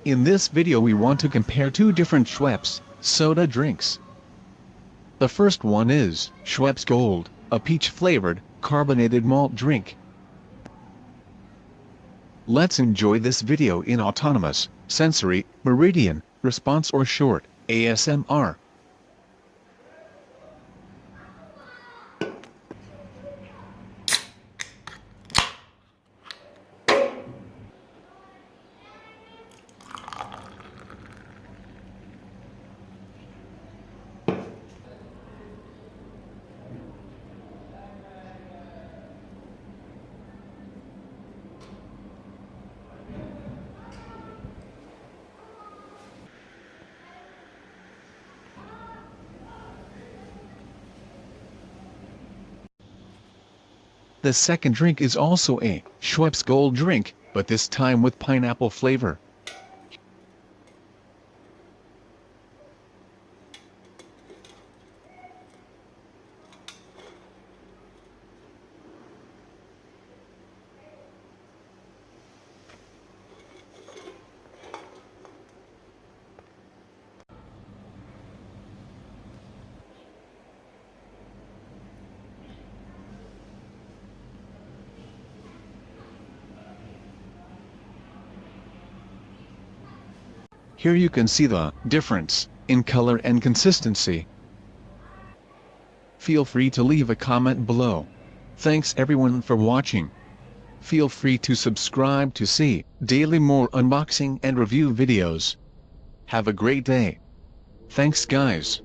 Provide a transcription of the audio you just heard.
In this video we want to compare two different Schweppes soda drinks. The first one is Schweppes Gold, a peach-flavored, carbonated malt drink. Let's enjoy this video in autonomous, sensory, meridian, response or short, ASMR. The second drink is also a Schweppes Gold drink, but this time with pineapple flavor. Here you can see the difference in color and consistency. Feel free to leave a comment below. Thanks everyone for watching. Feel free to subscribe to see daily more unboxing and review videos. Have a great day. Thanks guys.